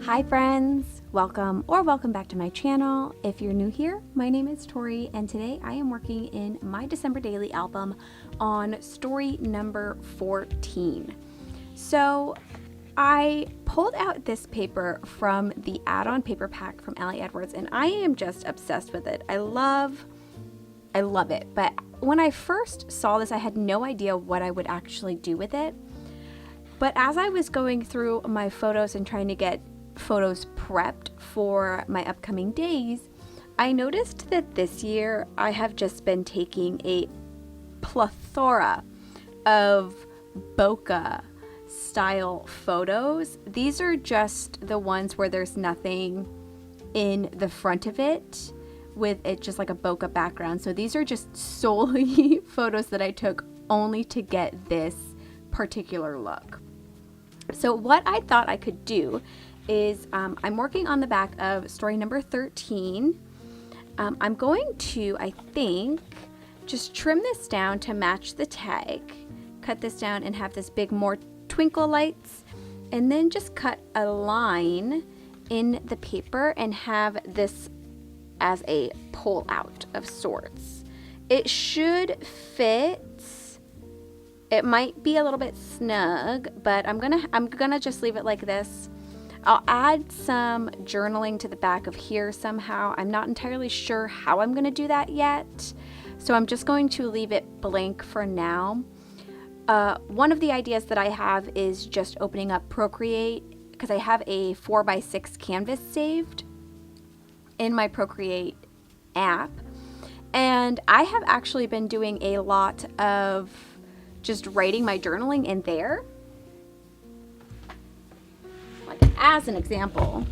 Hi friends, welcome back to my channel. If you're new here, my name is Tori and today I am working in my December daily album on story number 14. So I pulled out this paper from the add-on paper pack from Allie Edwards and I am just obsessed with it. I love it, but when I first saw this I had no idea what I would actually do with it. But as I was going through my photos and trying to get photos prepped for my upcoming days, I noticed that this year I have just been taking a plethora of bokeh style photos. These are just the ones where there's nothing in the front of it, with it just like a bokeh background. So these are just solely photos that I took only to get this particular look. So what I thought I could do is I'm working on the back of story number 13. I'm going to, I think, just trim this down to match the tag, cut this down and have this big more twinkle lights, and then just cut a line in the paper and have this as a pull out of sorts. It should fit. It might be a little bit snug, but I'm gonna just leave it like this. I'll add some journaling to the back of here somehow. I'm not entirely sure how I'm gonna do that yet, so I'm just going to leave it blank for now. One of the ideas that I have is just opening up Procreate, because I have a 4x6 canvas saved in my Procreate app, and I have actually been doing a lot of just writing my journaling in there. Like as an example,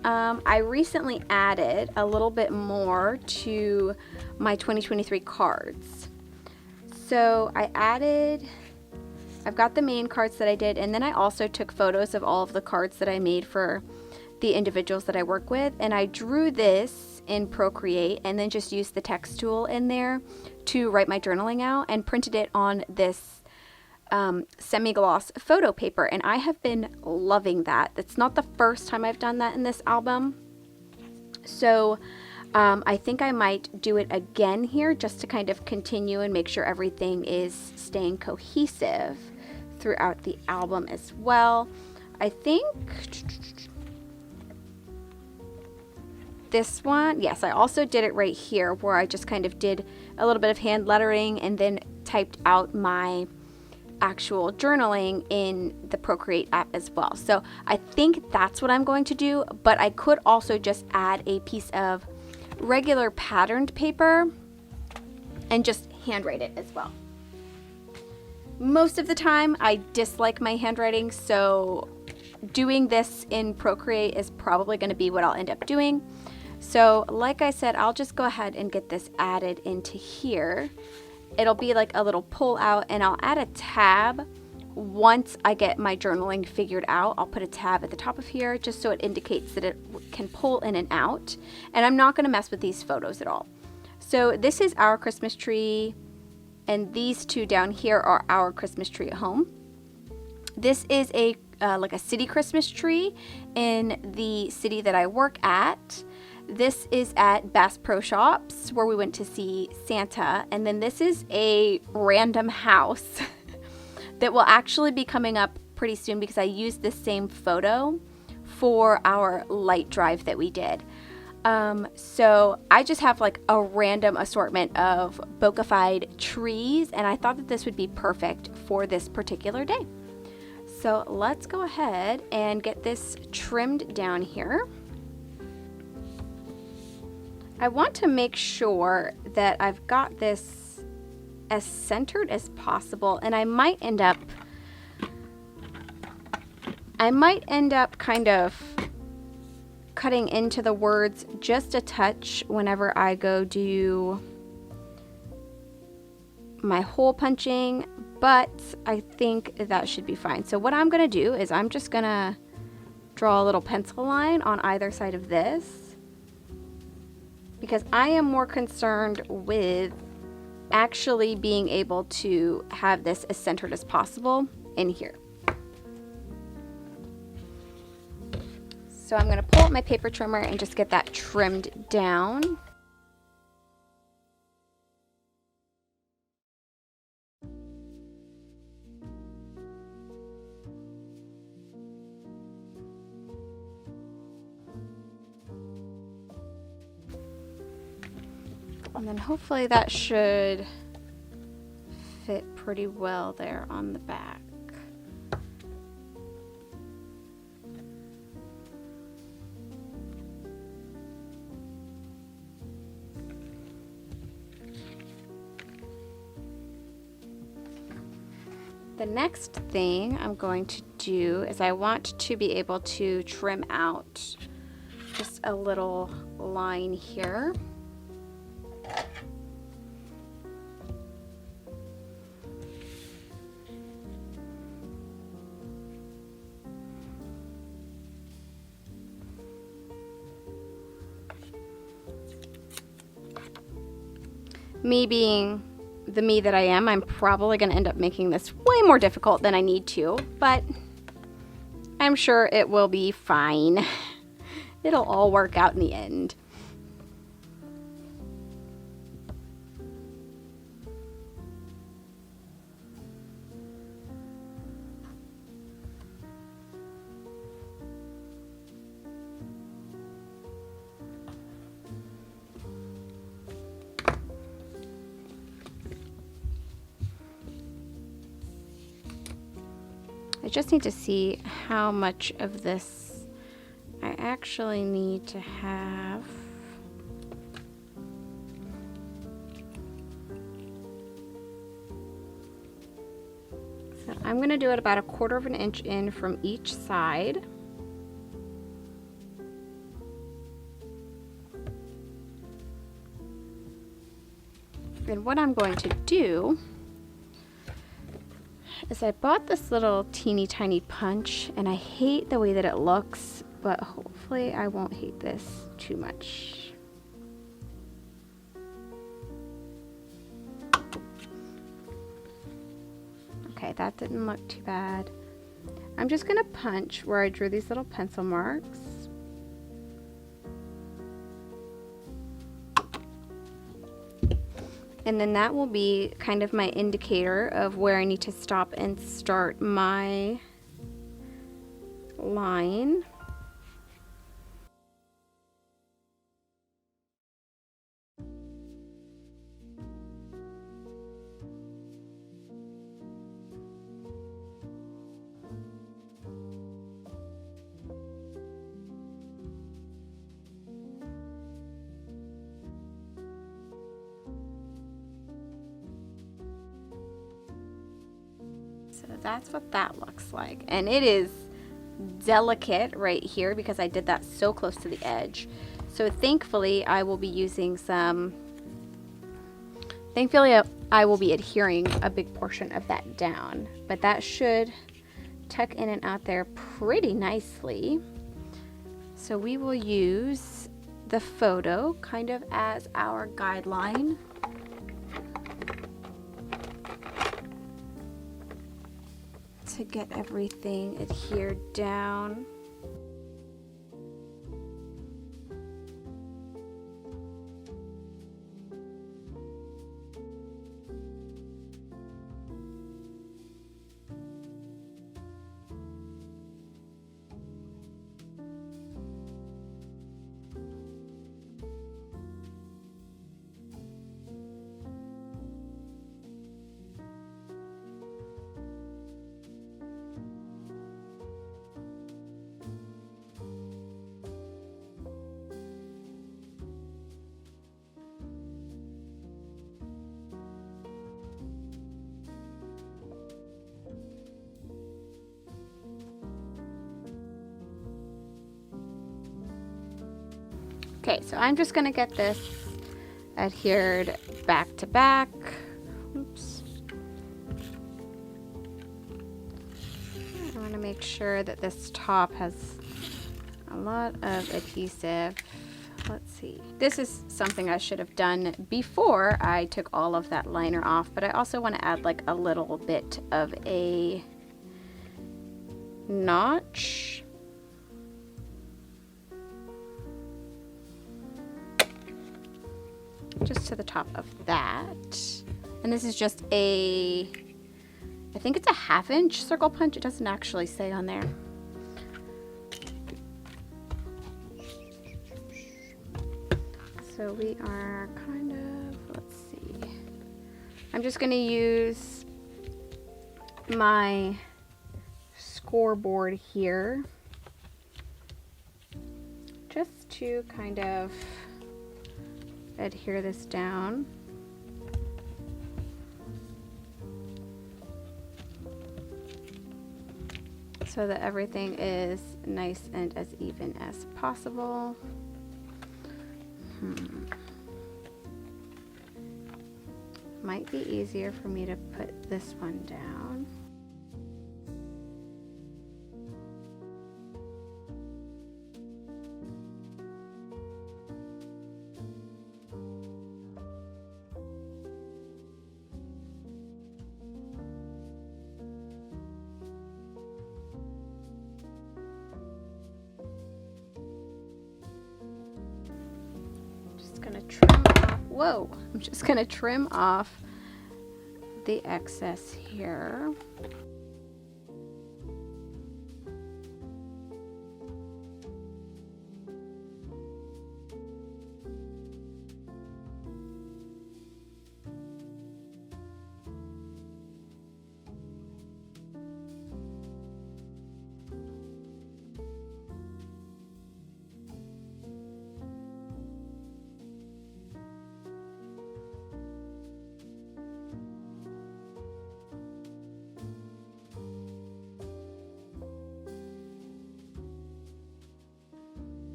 I recently added a little bit more to my 2023 cards. So I've got the main cards that I did, and then I also took photos of all of the cards that I made for the individuals that I work with, and I drew this in Procreate and then just used the text tool in there to write my journaling out and printed it on this semi-gloss photo paper, and I have been loving that. That's not the first time I've done that in this album, so I think I might do it again here just to kind of continue and make sure everything is staying cohesive throughout the album as well. I think this one, yes, I also did it right here where I just kind of did a little bit of hand lettering and then typed out my actual journaling in the Procreate app as well. So I think that's what I'm going to do, but I could also just add a piece of regular patterned paper and just handwrite it as well. Most of the time I dislike my handwriting, so doing this in Procreate is probably going to be what I'll end up doing. So like I said, I'll just go ahead and get this added into here. It'll be like a little pull out, and I'll add a tab once I get my journaling figured out. I'll put a tab at the top of here just so it indicates that it can pull in and out. And I'm not going to mess with these photos at all. So this is our Christmas tree, and these two down here are our Christmas tree at home. This is a like a city Christmas tree in the city that I work at. This is at Bass Pro Shops where we went to see Santa, and then this is a random house that will actually be coming up pretty soon because I used the same photo for our light drive that we did. So I just have like a random assortment of bokeh-fied trees, and I thought that this would be perfect for this particular day. So let's go ahead and get this trimmed down here. I want to make sure that I've got this as centered as possible, and I might end up kind of cutting into the words just a touch whenever I go do my hole punching, but I think that should be fine. So what I'm going to do is I'm just going to draw a little pencil line on either side of this, because I am more concerned with actually being able to have this as centered as possible in here. So I'm going to pull up my paper trimmer and just get that trimmed down. And then hopefully that should fit pretty well there on the back. The next thing I'm going to do is I want to be able to trim out just a little line here. Me being the me that I am, I'm probably going to end up making this way more difficult than I need to, but I'm sure it will be fine. It'll all work out in the end. I just need to see how much of this I actually need to have. So I'm going to do it about 1/4 of an inch in from each side. And what I'm going to do is I bought this little teeny tiny punch, and I hate the way that it looks, but hopefully I won't hate this too much. Okay, that didn't look too bad. I'm just gonna punch where I drew these little pencil marks. And then that will be kind of my indicator of where I need to stop and start my line. So that's what that looks like. And it is delicate right here because I did that so close to the edge. So thankfully I will be using some, I will be adhering a big portion of that down, but that should tuck in and out there pretty nicely. So we will use the photo kind of as our guideline. To get everything adhered down. Okay, so I'm just gonna get this adhered back to back. Oops. I wanna make sure that this top has a lot of adhesive. Let's see. This is something I should have done before I took all of that liner off, but I also wanna add like a little bit of a notch. just to the top of that. And this is just I think it's a 1/2 inch circle punch. It doesn't actually say on there. So we are kind of, let's see. I'm just going to use my scoreboard here just to kind of adhere this down. So that everything is nice and as even as possible. Might be easier for me to put this one down. Whoa, I'm just going to trim off the excess here.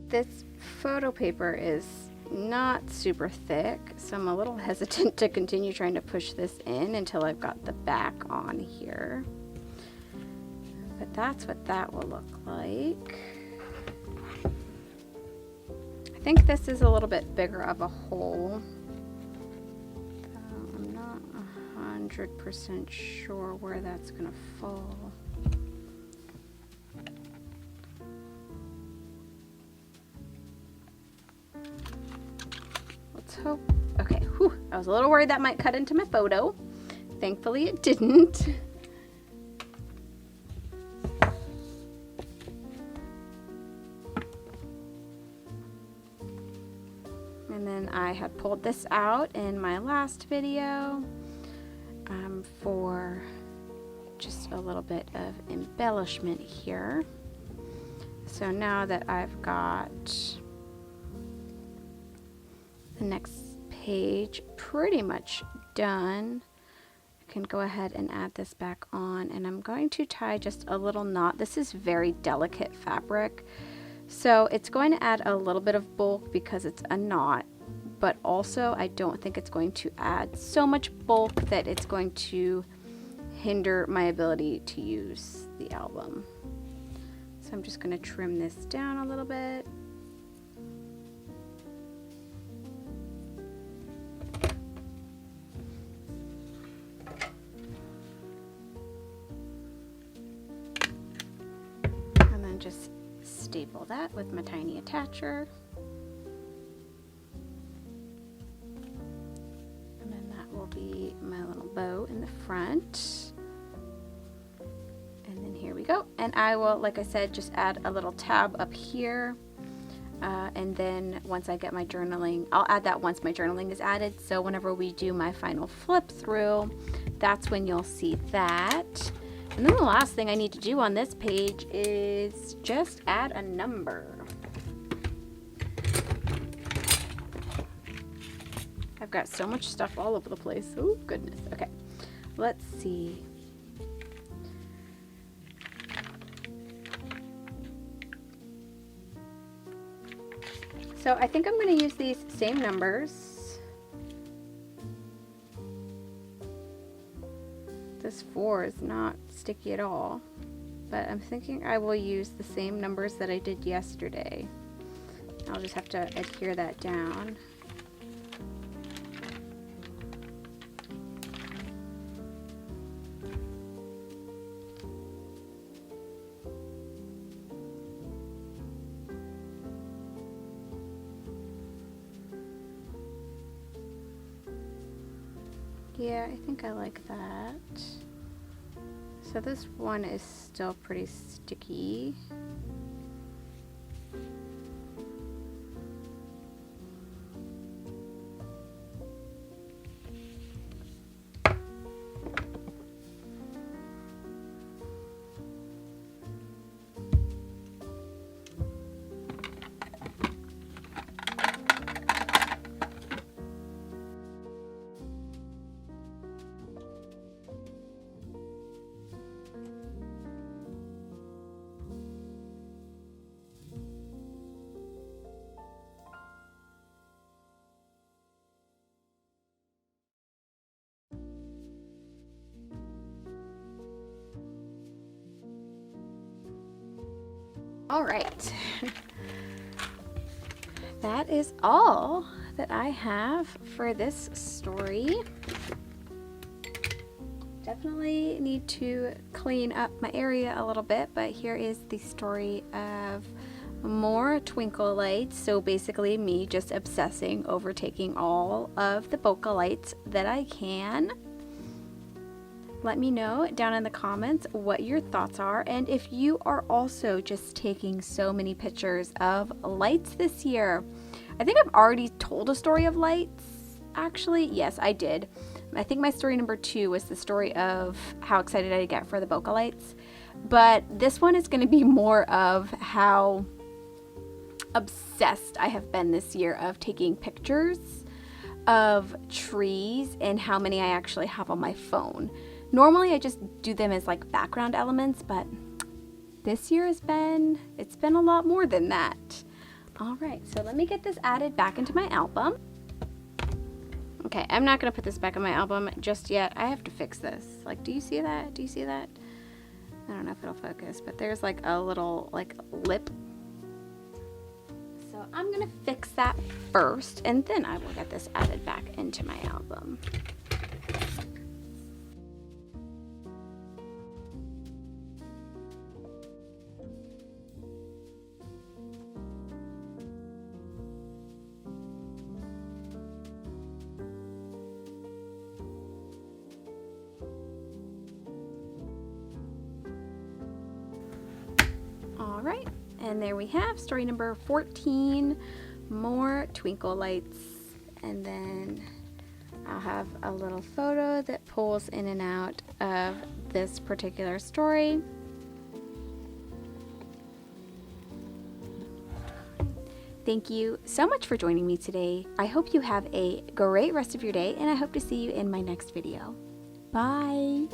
This photo paper is not super thick, so I'm a little hesitant to continue trying to push this in until I've got the back on here. But that's what that will look like. I think this is a little bit bigger of a hole. I'm not 100% sure where that's gonna fall. Hope. Okay, whew, I was a little worried that might cut into my photo. Thankfully it didn't. And then I had pulled this out in my last video for just a little bit of embellishment here. So now that I've got the next page pretty much done, I can go ahead and add this back on, and I'm going to tie just a little knot. This is very delicate fabric, so it's going to add a little bit of bulk because it's a knot, but also I don't think it's going to add so much bulk that it's going to hinder my ability to use the album. So I'm just going to trim this down a little bit. Just staple that with my tiny attacher. And then that will be my little bow in the front. And then here we go. And I will, like I said, just add a little tab up here. And then once I get my journaling, I'll add that once my journaling is added. So whenever we do my final flip through, that's when you'll see that. And then the last thing I need to do on this page is just add a number. I've got so much stuff all over the place. Oh, goodness. Okay, let's see. So I think I'm going to use these same numbers. This 4 is not sticky at all, but I'm thinking I will use the same numbers that I did yesterday. I'll just have to adhere that down. Yeah, I think I like that. So this one is still pretty sticky. All right. That is all that I have for this story. Definitely need to clean up my area a little bit, but here is the story of more twinkle lights. So basically me just obsessing over taking all of the bokeh lights that I can. Let me know down in the comments what your thoughts are, and if you are also just taking so many pictures of lights this year. I think I've already told a story of lights, actually. Yes, I did. I think my story number 2 was the story of how excited I get for the bokeh lights, but this one is going to be more of how obsessed I have been this year of taking pictures of trees and how many I actually have on my phone. Normally I just do them as like background elements, but this year it's been a lot more than that. All right, so let me get this added back into my album. Okay, I'm not gonna put this back in my album just yet. I have to fix this. Like, do you see that? Do you see that? I don't know if it'll focus, but there's like a little like lip. So I'm gonna fix that first, and then I will get this added back into my album. All right, and there we have story number 14, more twinkle lights. And then I'll have a little photo that pulls in and out of this particular story. Thank you so much for joining me today. I hope you have a great rest of your day, and I hope to see you in my next video. Bye.